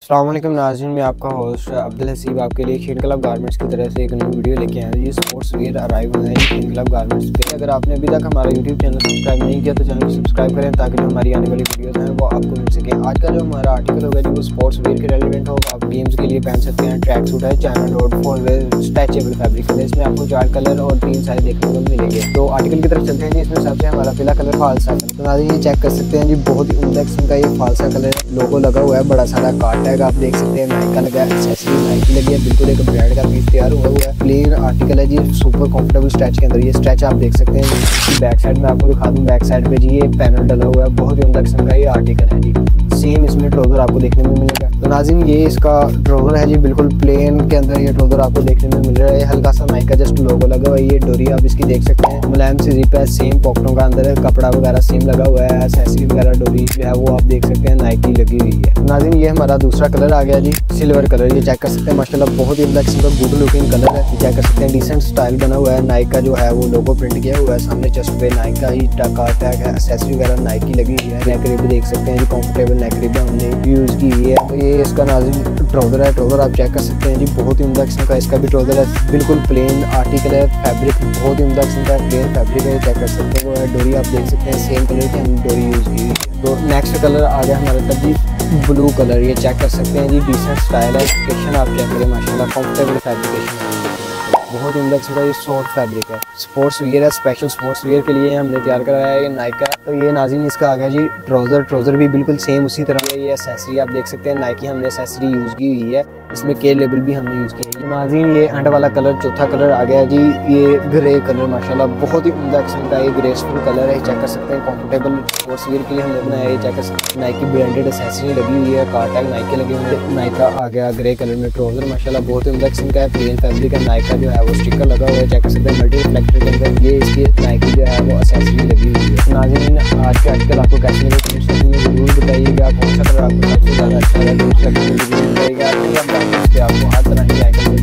अस्सलाम वालेकुम नाज़रीन, मैं आपका होस्ट अब्दुल हसीब आपके लिए खेल क्लब गारमेंट्स की तरफ से एक नई वीडियो लेके आया हूँ। ये स्पोर्ट्स वियर अराइव हुए हैं खेल क्लब गारमेंट्स पे। अगर आपने अभी तक हमारा यूट्यूब चैनल सब्सक्राइब नहीं किया तो चैनल को सब्सक्राइब करें ताकि जो हमारी आने वाली वीडियोज़ हैं वो आपको मिल सके। आज का जो हमारा आर्टिकल होगा जो स्पोर्ट्स वियर के रेलिवेंट होगा, आप गेम्स के लिए पहन सकते हैं। ट्रैक सूट है, China dot for wear stretchable fabric है। इसमें आपको 4 कलर और 3 साइज देखने को मिलेंगे। तो आर्टिकल की तरफ चलते हैं जी। इसमें सबसे हमारा पहला कलर फालसा कलर, तो नाज़रीन ये चेक कर सकते हैं जी, बहुत ही उम्दा किस्म का ये फालसा कलर है। लोगो लगा हुआ है, बड़ा सारा कार्ड टैग आप देख सकते हैं, नाइक का लगा है, एक्सेसरी नाइक की लगी है, बिल्कुल एक ब्रांड का पीस तैयार हुआ है। प्लेन आर्टिकल है जी, सुपर कंफर्टेबल स्ट्रेच के अंदर। ये स्ट्रेच आप देख सकते हैं जी। बैक साइड में आपको दिखा दूं, बैक साइड पे जी ये पैनल डला हुआ है, बहुत ही उम्दा किस्म का ये आर्टिकल है जी। सेम इसमें ट्राउजर आपको देखने में मिलेगा। तो नाज़रीन ये इसका ट्राउजर है जी, बिल्कुल प्लेन के अंदर ये ट्राउजर आपको देखने में मिल रहा है। हल्का सा नाइक का जस्ट लोगो लगा हुआ है। ये डोरी आप इसकी देख सकते हैं, मुलायम सी जिप है, सेम पॉकेटों का अंदर है, कपड़ा वगैरह सेम लगा हुआ है। एक्सेसरी वगैरह डोरी जो है वो आप देख सकते हैं नाइक की लगी हुई है। नाज़रीन ये हमारा दूसरा कलर आ गया जी, सिल्वर कलर। ये चेक कर सकते हैं, माशाल्लाह बहुत ही उम्दा किस्म का गुड लुकिंग कलर है। ये चेक कर सकते हैं, डिसेंट स्टाइल बना हुआ है। नाइक का जो है वो लोगो प्रिंट किया हुआ है, सामने चेस्ट पे नाइक का ही कार्ड टैग है, एक्सेसरी वगैरह नाइक की लगी हुई है। नेक रिब देख सकते हैं जी, कंफर्टेबल नेक रिब हमने यूज़ की हुई है। तो ये इसका नाज़रीन ट्राउजर है। ट्राउजर आप चेक कर सकते हैं जी, बहुत ही उम्दा किस्म का इसका भी ट्राउजर है। बिल्कुल प्लेन आर्टिकल है, फैब्रिक बहुत ही उम्दा किस्म का प्लेन फैब्रिक है। चेक कर सकते हैं, वो है डोरी आप देख सकते हैं, सेम कलर की हमने डोरी यूज़ की हुई है। तो नेक्स्ट कलर आ गया हमारे तब जी ब्लू कलर। ये चेक कर सकते हैं जी, डिसेंट स्टाइल है। फैब्रिकेशन आप चेक करें, माशाल्लाह कंफर्टेबल फैब्रिकेशन है, बहुत ही उम्दा किस्म का ये सॉफ्ट फैब्रिक है। स्पोर्ट्स वियर है, स्पेशल स्पोर्ट्स वियर के लिए हमने तैयार कराया है ये नाइक का। तो ये नाज़रीन इसका आ गया जी ट्राउजर। ट्राउजर भी बिल्कुल सेम उसी तरह है। ये एक्सेसरी आप देख सकते हैं, नाइक की हमने एक्सेसरी यूज़ की हुई है, इसमें के लेबल भी हमने यूज़ किया है। तो नाज़रीन ये एंड वाला कलर चौथा कलर आ गया जी, ये ग्रे कलर, माशाल्लाह बहुत ही उम्दा किस्म का ये ग्रेसफुल कलर है। चेक कर सकते हैं, कंफर्टेबल स्पोर्ट्स वियर के लिए हमने बनाया है। चेक कर सकते हैं, नाइक की ब्रांडेड एक्सेसरी लगी हुई है, कार्ड टैग नाइक के लगे हुए हैं। नाइक का आ गया ग्रे कलर में ट्राउजर, माशाल्लाह बहुत ही उम्दा किस्म का है, प्लेन फैब्रिक है। नाइक का जो है वो स्टिकर लगा हुआ है, चेक कर सकते हैं मल्टी रिफ्लेक्टर के अंदर। ये इसकी नाइक की जो है वो एक्सेसरी लगी हुई है। नाज़रीन आज के आर्टिकल आपको कैसे लगे कमेंट सेक्शन में जरूर बताइएगा। कौन सा कलर आपको सबसे ज़्यादा अच्छा लगा कमेंट सेक्शन में जरूर बताइएगा। आपको हर तरह की आइटम